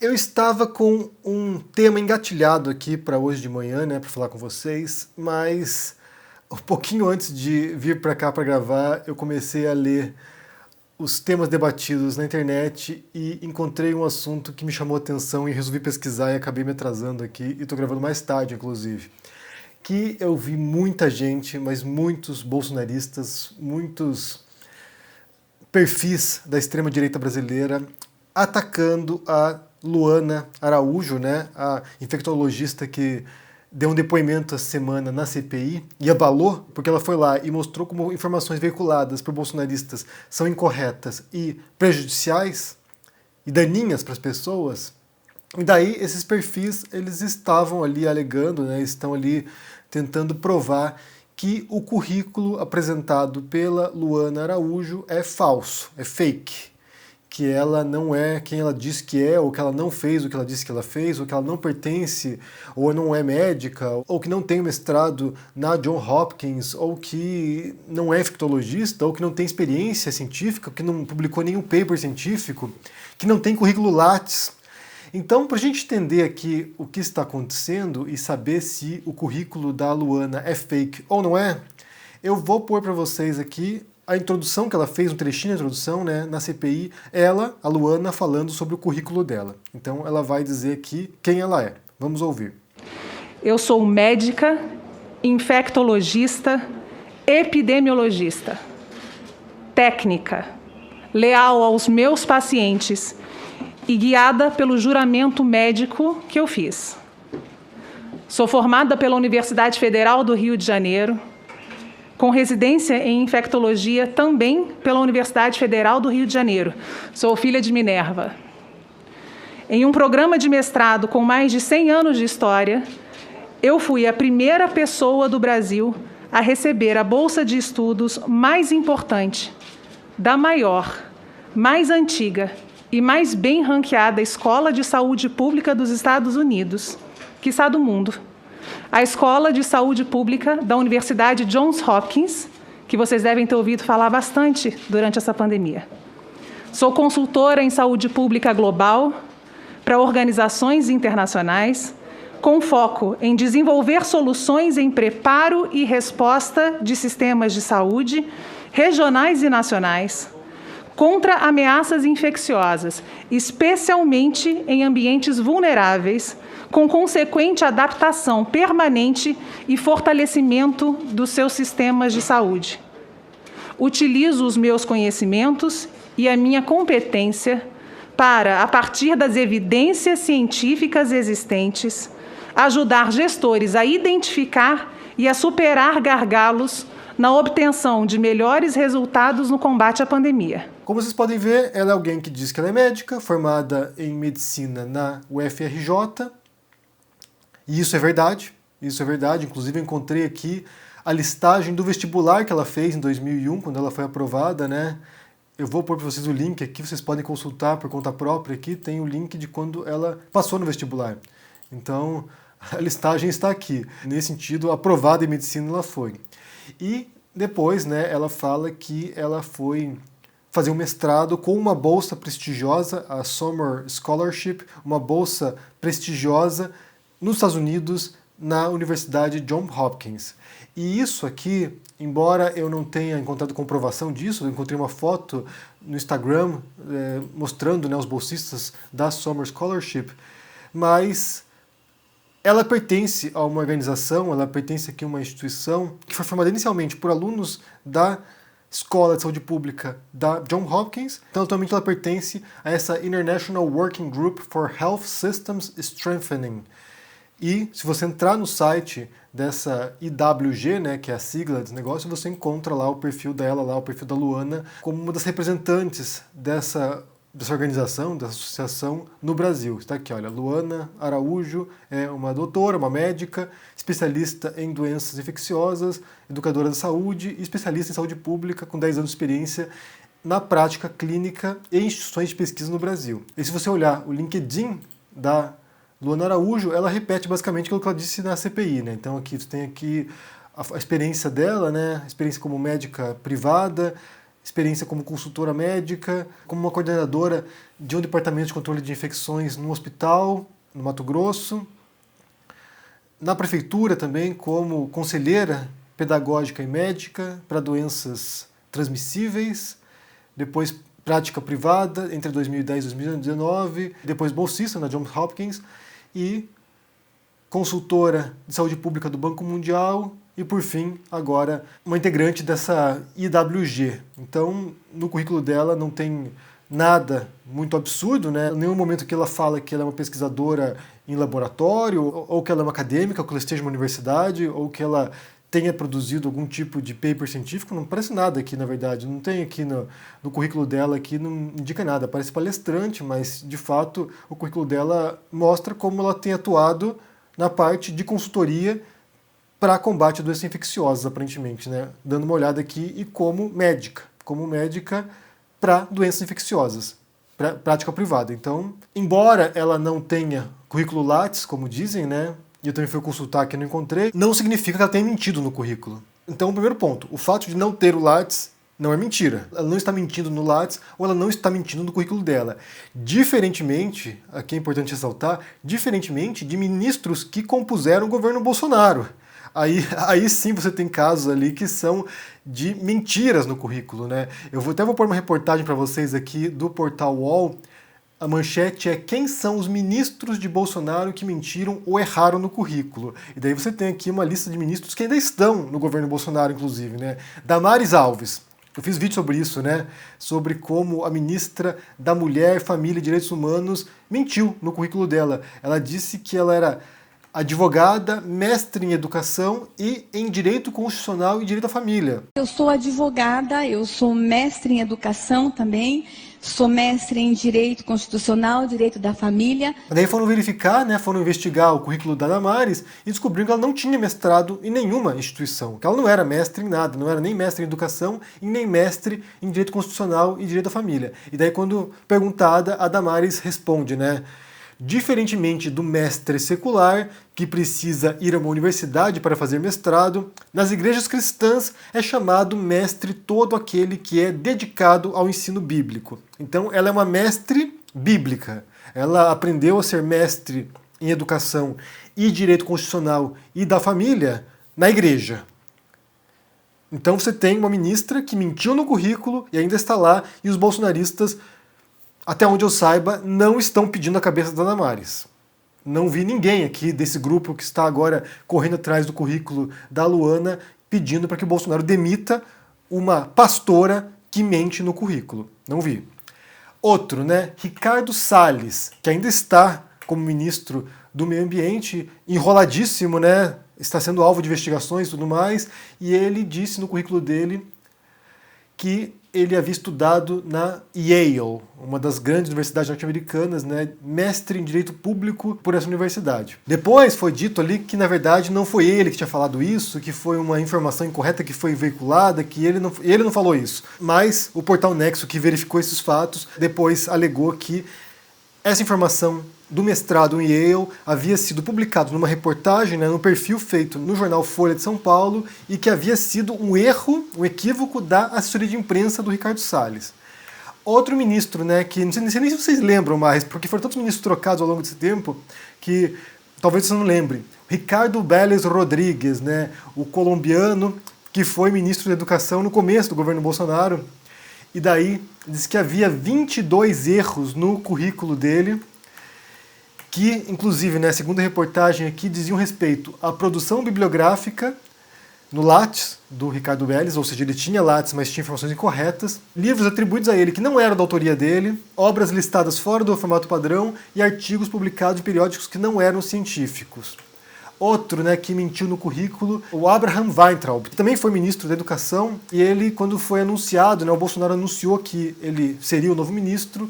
Eu estava com um tema engatilhado aqui para hoje de manhã, né, para falar com vocês, mas um pouquinho antes de vir para cá para gravar, eu comecei a ler os temas debatidos na internet e encontrei um assunto que me chamou a atenção e resolvi pesquisar e acabei me atrasando aqui e estou gravando mais tarde, inclusive. Que eu vi muita gente, mas muitos bolsonaristas, muitos perfis da extrema-direita brasileira atacando a Luana Araújo, né, a infectologista que deu um depoimento essa semana na CPI e abalou, porque ela foi lá e mostrou como informações veiculadas por bolsonaristas são incorretas e prejudiciais e daninhas para as pessoas. E daí esses perfis, eles estavam ali alegando, né, estão ali tentando provar que o currículo apresentado pela Luana Araújo é falso, é fake, que ela não é quem ela diz que é, ou que ela não fez o que ela disse que ela fez, ou que ela não pertence, ou não é médica, ou que não tem mestrado na Johns Hopkins, ou que não é infectologista, ou que não tem experiência científica, que não publicou nenhum paper científico, que não tem currículo Lattes. Então, para a gente entender aqui o que está acontecendo e saber se o currículo da Luana é fake ou não é, eu vou pôr para vocês aqui a introdução que ela fez, um trechinho da introdução, né, na CPI, ela, a Luana, falando sobre o currículo dela. Então ela vai dizer aqui quem ela é. Vamos ouvir. Eu sou médica, infectologista, epidemiologista, técnica, leal aos meus pacientes e guiada pelo juramento médico que eu fiz. Sou formada pela Universidade Federal do Rio de Janeiro, com residência em infectologia também pela Universidade Federal do Rio de Janeiro. Sou filha de Minerva. Em um programa de mestrado com mais de 100 anos de história, eu fui a primeira pessoa do Brasil a receber a bolsa de estudos mais importante da maior, mais antiga e mais bem ranqueada Escola de Saúde Pública dos Estados Unidos, quiçá do mundo. A Escola de Saúde Pública da Universidade Johns Hopkins, que vocês devem ter ouvido falar bastante durante essa pandemia. Sou consultora em saúde pública global para organizações internacionais, com foco em desenvolver soluções em preparo e resposta de sistemas de saúde regionais e nacionais contra ameaças infecciosas, especialmente em ambientes vulneráveis, com consequente adaptação permanente e fortalecimento dos seus sistemas de saúde. Utilizo os meus conhecimentos e a minha competência para, a partir das evidências científicas existentes, ajudar gestores a identificar e a superar gargalos na obtenção de melhores resultados no combate à pandemia. Como vocês podem ver, ela é alguém que diz que ela é médica, formada em medicina na UFRJ, e isso é verdade, inclusive eu encontrei aqui a listagem do vestibular que ela fez em 2001, quando ela foi aprovada, né? Eu vou pôr para vocês o link aqui, vocês podem consultar por conta própria aqui, tem o link de quando ela passou no vestibular. Então, a listagem está aqui. Nesse sentido, aprovada em medicina ela foi. E depois, né, ela fala que ela foi fazer um mestrado com uma bolsa prestigiosa, a Summer Scholarship, uma bolsa prestigiosa nos Estados Unidos, na Universidade Johns Hopkins. E isso aqui, embora eu não tenha encontrado comprovação disso, eu encontrei uma foto no Instagram mostrando, né, os bolsistas da Summer Scholarship, mas ela pertence a uma organização, ela pertence aqui a uma instituição que foi formada inicialmente por alunos da Escola de Saúde Pública da Johns Hopkins. Então, atualmente ela pertence a essa International Working Group for Health Systems Strengthening. E se você entrar no site dessa IWG, né, que é a sigla desse negócio, você encontra lá o perfil dela, lá o perfil da Luana, como uma das representantes dessa organização, dessa associação no Brasil. Está aqui, olha, Luana Araújo é uma doutora, uma médica, especialista em doenças infecciosas, educadora da saúde e especialista em saúde pública com 10 anos de experiência na prática clínica e instituições de pesquisa no Brasil. E se você olhar o LinkedIn da Luana Araújo, ela repete basicamente aquilo que ela disse na CPI, né? Então aqui você tem aqui a experiência dela, né? A experiência como médica privada, experiência como consultora médica, como uma coordenadora de um departamento de controle de infecções num hospital, no Mato Grosso. Na prefeitura também, como conselheira pedagógica e médica para doenças transmissíveis, depois prática privada entre 2010 e 2019, depois bolsista na Johns Hopkins e consultora de saúde pública do Banco Mundial e, por fim, agora uma integrante dessa IWG. Então, no currículo dela não tem nada muito absurdo, né? Em nenhum momento que ela fala que ela é uma pesquisadora em laboratório, ou que ela é uma acadêmica, ou que ela esteja em uma universidade, ou que ela tenha produzido algum tipo de paper científico, não parece nada aqui, na verdade. Não tem aqui no currículo dela, aqui não indica nada. Parece palestrante, mas, de fato, o currículo dela mostra como ela tem atuado na parte de consultoria para combate a doenças infecciosas, aparentemente, né? Dando uma olhada aqui, e como médica para doenças infecciosas, prática privada. Então, embora ela não tenha currículo Lattes, como dizem, né? E eu também fui consultar que não encontrei, não significa que ela tenha mentido no currículo. Então, o primeiro ponto, o fato de não ter o Lattes não é mentira. Ela não está mentindo no Lattes ou ela não está mentindo no currículo dela. Diferentemente, aqui é importante ressaltar, diferentemente de ministros que compuseram o governo Bolsonaro. Aí sim você tem casos ali que são de mentiras no currículo, né? Até vou pôr uma reportagem para vocês aqui do portal UOL. A manchete é: quem são os ministros de Bolsonaro que mentiram ou erraram no currículo? E daí você tem aqui uma lista de ministros que ainda estão no governo Bolsonaro, inclusive, né? Damares Alves. Eu fiz vídeo sobre isso, né? Sobre como a ministra da Mulher, Família e Direitos Humanos mentiu no currículo dela. Ela disse que ela era advogada, mestre em educação e em direito constitucional e direito à família. Eu sou advogada, eu sou mestre em educação também, sou mestre em direito constitucional, direito da família. Daí foram verificar, né, foram investigar o currículo da Damares e descobriram que ela não tinha mestrado em nenhuma instituição, que ela não era mestre em nada, não era nem mestre em educação e nem mestre em direito constitucional e direito da família. E daí, quando perguntada, a Damares responde, né: diferentemente do mestre secular, que precisa ir a uma universidade para fazer mestrado, nas igrejas cristãs é chamado mestre todo aquele que é dedicado ao ensino bíblico. Então ela é uma mestre bíblica. Ela aprendeu a ser mestre em educação e direito constitucional e da família na igreja. Então você tem uma ministra que mentiu no currículo e ainda está lá, e os bolsonaristas, até onde eu saiba, não estão pedindo a cabeça da Damares. Não vi ninguém aqui desse grupo que está agora correndo atrás do currículo da Luana pedindo para que o Bolsonaro demita uma pastora que mente no currículo. Não vi. Outro, né? Ricardo Salles, que ainda está como ministro do Meio Ambiente, enroladíssimo, né? Está sendo alvo de investigações e tudo mais, e ele disse no currículo dele que ele havia estudado na Yale, uma das grandes universidades norte-americanas, né, mestre em direito público por essa universidade. Depois foi dito ali que, na verdade, não foi ele que tinha falado isso, que foi uma informação incorreta que foi veiculada, que ele não falou isso. Mas o portal Nexo, que verificou esses fatos, depois alegou que essa informação do mestrado em Yale havia sido publicado numa reportagem, né, no perfil feito no jornal Folha de São Paulo, e que havia sido um erro, um equívoco da assessoria de imprensa do Ricardo Salles. Outro ministro, né, que não sei nem se vocês lembram mais, porque foram tantos ministros trocados ao longo desse tempo que talvez vocês não lembrem. Ricardo Vélez Rodrigues, né, o colombiano que foi ministro da Educação no começo do governo Bolsonaro, e daí diz que havia 22 erros no currículo dele, que, inclusive, né, segundo a reportagem aqui, diziam respeito à produção bibliográfica no Lattes, do Ricardo Vélez, ou seja, ele tinha Lattes, mas tinha informações incorretas, livros atribuídos a ele que não eram da autoria dele, obras listadas fora do formato padrão e artigos publicados em periódicos que não eram científicos. Outro, né, que mentiu no currículo, o Abraham Weintraub, que também foi ministro da Educação, e ele, quando foi anunciado, né, o Bolsonaro anunciou que ele seria o novo ministro,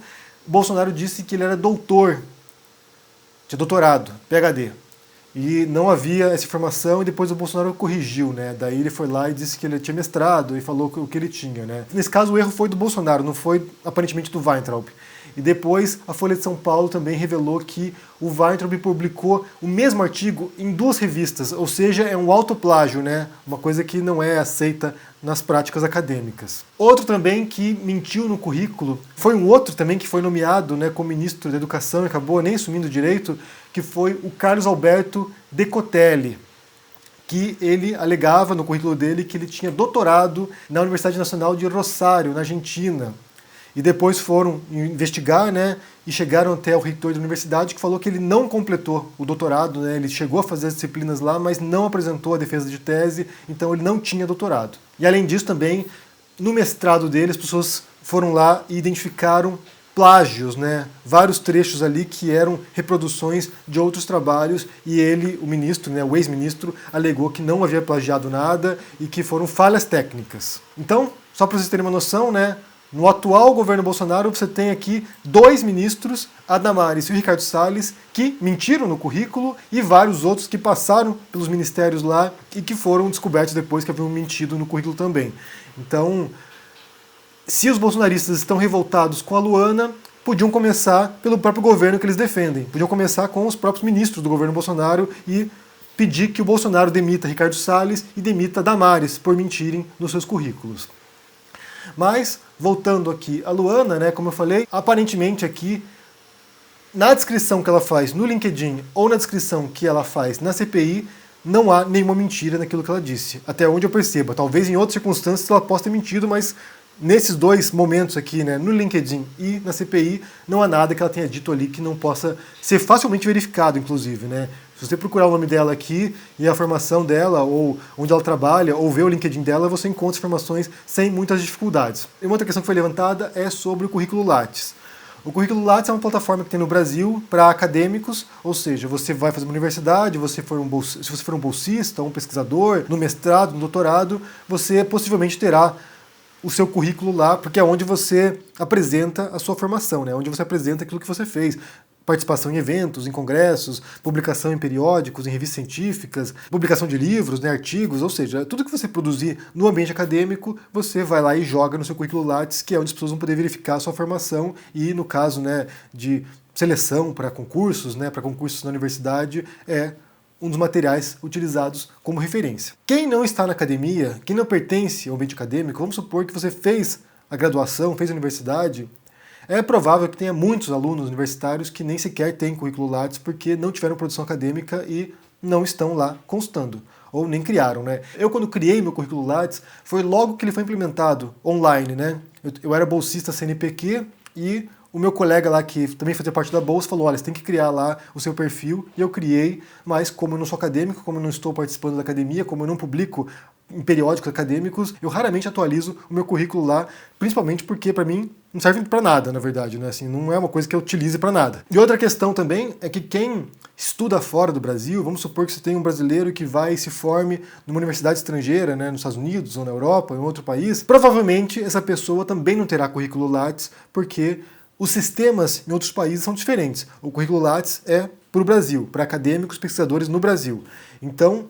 o Bolsonaro disse que ele era doutor, tinha doutorado, PhD. E não havia essa informação, e depois o Bolsonaro corrigiu, né? Daí ele foi lá e disse que ele tinha mestrado e falou o que ele tinha, né? Nesse caso o erro foi do Bolsonaro, não foi aparentemente do Weintraub. E depois a Folha de São Paulo também revelou que o Weintraub publicou o mesmo artigo em 2 revistas, ou seja, é um autoplágio, né? Uma coisa que não é aceita nas práticas acadêmicas. Outro também que mentiu no currículo foi um outro também que foi nomeado, né, como ministro da Educação e acabou nem assumindo direito, que foi o Carlos Alberto Decotelli, que ele alegava no currículo dele que ele tinha doutorado na Universidade Nacional de Rosário, na Argentina. E depois foram investigar, né, e chegaram até o reitor da universidade, que falou que ele não completou o doutorado, né, ele chegou a fazer as disciplinas lá, mas não apresentou a defesa de tese, então ele não tinha doutorado. E além disso também, no mestrado dele, as pessoas foram lá e identificaram plágios, né, vários trechos ali que eram reproduções de outros trabalhos, e ele, o ministro, né, o ex-ministro, alegou que não havia plagiado nada e que foram falhas técnicas. Então, só para vocês terem uma noção, né, no atual governo Bolsonaro, você tem aqui 2 ministros, a Damares e o Ricardo Salles, que mentiram no currículo, e vários outros que passaram pelos ministérios lá e que foram descobertos depois que haviam mentido no currículo também. Então, se os bolsonaristas estão revoltados com a Luana, podiam começar pelo próprio governo que eles defendem. Podiam começar com os próprios ministros do governo Bolsonaro e pedir que o Bolsonaro demita Ricardo Salles e demita Damares por mentirem nos seus currículos. Mas, voltando aqui a Luana, né, como eu falei, aparentemente aqui, na descrição que ela faz no LinkedIn ou na descrição que ela faz na CPI, não há nenhuma mentira naquilo que ela disse. Até onde eu percebo. Talvez em outras circunstâncias ela possa ter mentido, mas nesses 2 momentos aqui, né, no LinkedIn e na CPI, não há nada que ela tenha dito ali que não possa ser facilmente verificado, inclusive, né? Se você procurar o nome dela aqui e a formação dela, ou onde ela trabalha, ou ver o LinkedIn dela, você encontra informações sem muitas dificuldades. E uma outra questão que foi levantada é sobre o currículo Lattes. O currículo Lattes é uma plataforma que tem no Brasil para acadêmicos, ou seja, você vai fazer uma universidade, se você for um bolsista, um pesquisador, no mestrado, no doutorado, você possivelmente terá o seu currículo lá, porque é onde você apresenta a sua formação, né? Onde você apresenta aquilo que você fez. Participação em eventos, em congressos, publicação em periódicos, em revistas científicas, publicação de livros, né, artigos, ou seja, tudo que você produzir no ambiente acadêmico, você vai lá e joga no seu currículo Lattes, que é onde as pessoas vão poder verificar a sua formação e, no caso, né, de seleção para concursos, né, para concursos na universidade, é um dos materiais utilizados como referência. Quem não está na academia, quem não pertence ao ambiente acadêmico, vamos supor que você fez a graduação, fez a universidade, é provável que tenha muitos alunos universitários que nem sequer têm currículo Lattes porque não tiveram produção acadêmica e não estão lá constando, ou nem criaram, né? Eu, quando criei meu currículo Lattes, foi logo que ele foi implementado online, né? Eu era bolsista CNPq e o meu colega lá, que também fazia parte da bolsa, falou, olha, você tem que criar lá o seu perfil, e eu criei, mas como eu não sou acadêmico, como eu não estou participando da academia, como eu não publico em periódicos acadêmicos, eu raramente atualizo o meu currículo lá, principalmente porque, para mim, não serve para nada, na verdade, né? Assim, não é uma coisa que eu utilize para nada. E outra questão também é que quem estuda fora do Brasil, vamos supor que você tem um brasileiro que vai e se forme numa universidade estrangeira, né, nos Estados Unidos ou na Europa, ou em outro país, provavelmente essa pessoa também não terá currículo Lattes, porque os sistemas em outros países são diferentes. O currículo Lattes é para o Brasil, para acadêmicos, pesquisadores no Brasil. Então,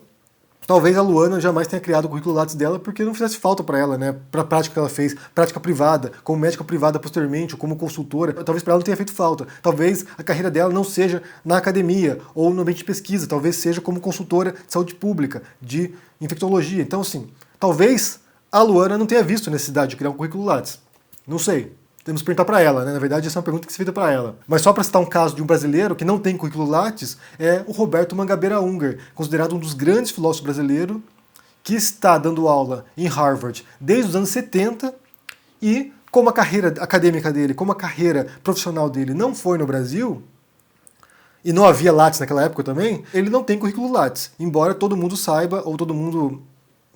talvez a Luana jamais tenha criado o currículo Lattes dela porque não fizesse falta para ela, né? Para a prática que ela fez, prática privada, como médica privada posteriormente, ou como consultora, talvez para ela não tenha feito falta. Talvez a carreira dela não seja na academia ou no ambiente de pesquisa, talvez seja como consultora de saúde pública, de infectologia. Então, assim, talvez a Luana não tenha visto necessidade de criar um currículo Lattes. Não sei. Temos que perguntar para ela, né? Na verdade, essa é uma pergunta que se feita para ela. Mas só para citar um caso de um brasileiro que não tem currículo Lattes, é o Roberto Mangabeira Unger, considerado um dos grandes filósofos brasileiros, que está dando aula em Harvard desde os anos 70 e, como a carreira acadêmica dele, como a carreira profissional dele não foi no Brasil, e não havia Lattes naquela época também, ele não tem currículo Lattes, embora todo mundo saiba, ou todo mundo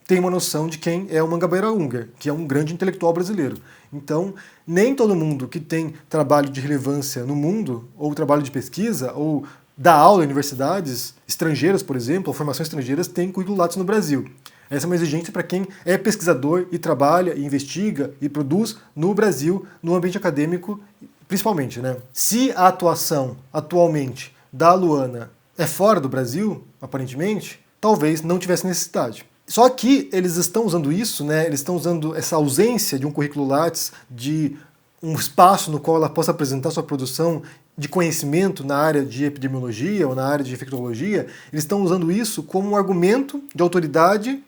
tenha uma noção de quem é o Mangabeira Unger, que é um grande intelectual brasileiro. Então, nem todo mundo que tem trabalho de relevância no mundo, ou trabalho de pesquisa, ou dá aula em universidades estrangeiras, por exemplo, ou formações estrangeiras, tem currículo Lattes no Brasil. Essa é uma exigência para quem é pesquisador e trabalha, e investiga e produz no Brasil, no ambiente acadêmico, principalmente, né? Se a atuação, atualmente, da Luana é fora do Brasil, aparentemente, talvez não tivesse necessidade. Só que eles estão usando isso, né? Eles estão usando essa ausência de um currículo Lattes, de um espaço no qual ela possa apresentar sua produção de conhecimento na área de epidemiologia ou na área de infectologia, eles estão usando isso como um argumento de autoridade,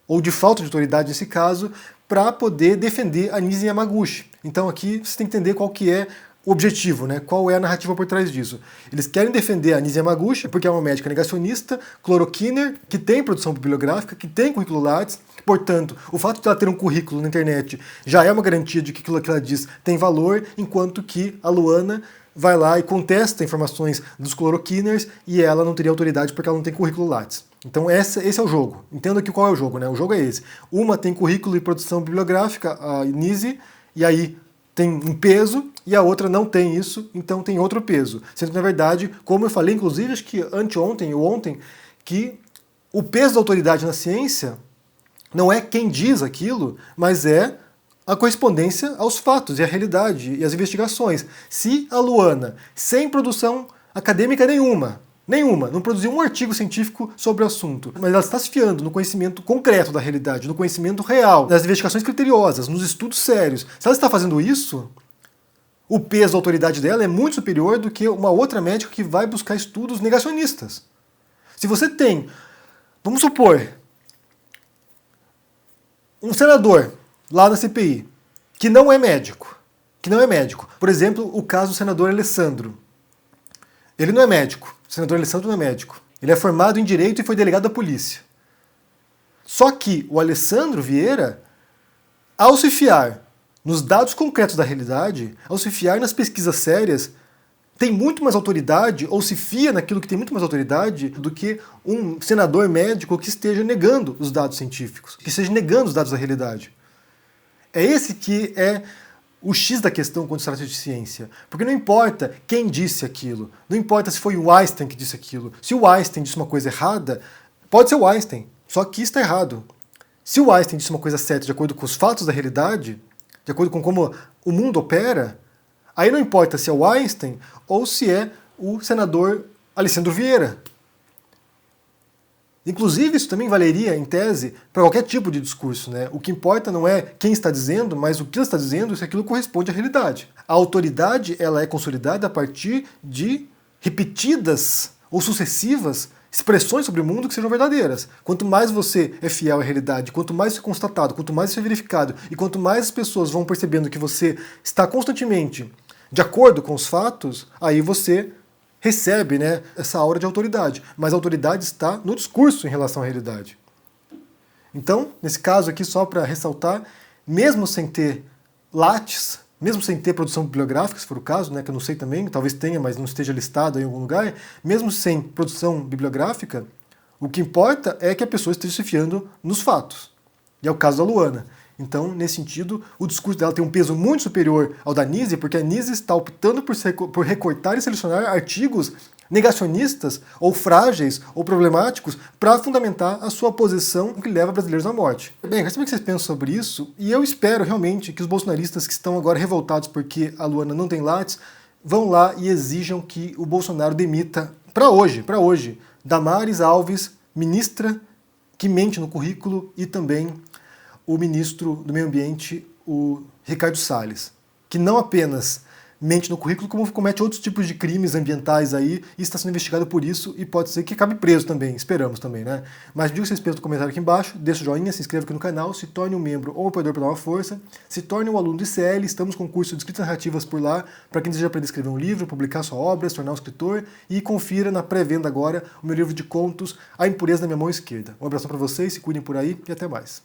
ou de falta de autoridade nesse caso, para poder defender a Nise Yamaguchi. Então aqui você tem que entender qual que é o objetivo, né? Qual é a narrativa por trás disso. Eles querem defender a Nise Yamaguchi porque é uma médica negacionista, cloroquiner, que tem produção bibliográfica, que tem currículo Lattes. Portanto, o fato de ela ter um currículo na internet já é uma garantia de que aquilo que ela diz tem valor, enquanto que a Luana vai lá e contesta informações dos cloroquiners e ela não teria autoridade porque ela não tem currículo Lattes. Então esse é o jogo. Entenda aqui qual é o jogo, né? O jogo é esse. Uma tem currículo e produção bibliográfica, a Nise, e aí tem um peso, e a outra não tem isso, então tem outro peso. Sendo que, na verdade, como eu falei, inclusive, acho que anteontem ou ontem, que o peso da autoridade na ciência não é quem diz aquilo, mas é a correspondência aos fatos e à realidade e às investigações. Se a Luana, sem produção acadêmica nenhuma, não produziu um artigo científico sobre o assunto, mas ela está se fiando no conhecimento concreto da realidade, no conhecimento real, nas investigações criteriosas, nos estudos sérios. Se ela está fazendo isso, o peso da autoridade dela é muito superior do que uma outra médica que vai buscar estudos negacionistas. Se você tem, vamos supor, um senador lá na CPI que não é médico, por exemplo, o caso do senador Alessandro. Ele não é médico. O senador Alessandro não é médico. Ele é formado em Direito e foi delegado da polícia. Só que o Alessandro Vieira, ao se fiar nos dados concretos da realidade, ao se fiar nas pesquisas sérias, tem muito mais autoridade, ou se fia naquilo que tem muito mais autoridade, do que um senador médico que esteja negando os dados científicos, que esteja negando os dados da realidade. É esse que é o X da questão quando se trata de ciência. Porque não importa quem disse aquilo, não importa se foi o Einstein que disse aquilo. Se o Einstein disse uma coisa errada, pode ser o Einstein, só que isso está errado. Se o Einstein disse uma coisa certa de acordo com os fatos da realidade, de acordo com como o mundo opera, aí não importa se é o Einstein ou se é o senador Alessandro Vieira. Inclusive, isso também valeria, em tese, para qualquer tipo de discurso, né? O que importa não é quem está dizendo, mas o que ela está dizendo, se aquilo corresponde à realidade. A autoridade, ela é consolidada a partir de repetidas ou sucessivas expressões sobre o mundo que sejam verdadeiras. Quanto mais você é fiel à realidade, quanto mais isso é constatado, quanto mais isso é verificado, e quanto mais as pessoas vão percebendo que você está constantemente de acordo com os fatos, aí você recebe, né, essa aura de autoridade. Mas a autoridade está no discurso em relação à realidade. Então, nesse caso aqui, só para ressaltar, mesmo sem ter Lattes, mesmo sem ter produção bibliográfica, se for o caso, né, que eu não sei também, talvez tenha, mas não esteja listado em algum lugar, mesmo sem produção bibliográfica, o que importa é que a pessoa esteja se fiando nos fatos. E é o caso da Luana. Então, nesse sentido, o discurso dela tem um peso muito superior ao da Nise, porque a Nise está optando por recortar e selecionar artigos negacionistas, ou frágeis, ou problemáticos, para fundamentar a sua posição que leva brasileiros à morte. Bem, quero saber o que vocês pensam sobre isso, e eu espero realmente que os bolsonaristas que estão agora revoltados porque a Luana não tem Lattes, vão lá e exijam que o Bolsonaro demita, para hoje, Damares Alves, ministra que mente no currículo, e também o ministro do Meio Ambiente, o Ricardo Salles, que não apenas mente no currículo, como comete outros tipos de crimes ambientais aí, e está sendo investigado por isso, e pode ser que acabe preso também, esperamos também, né? Mas diga o que vocês pensam no comentário aqui embaixo, deixa o joinha, se inscreva aqui no canal, se torne um membro ou um apoiador para dar uma força, se torne um aluno do ICL, estamos com curso de escritas narrativas por lá, para quem deseja aprender a escrever um livro, publicar sua obra, se tornar um escritor, e confira na pré-venda agora o meu livro de contos, A Impureza da Minha Mão Esquerda. Um abraço para vocês, se cuidem por aí, e até mais.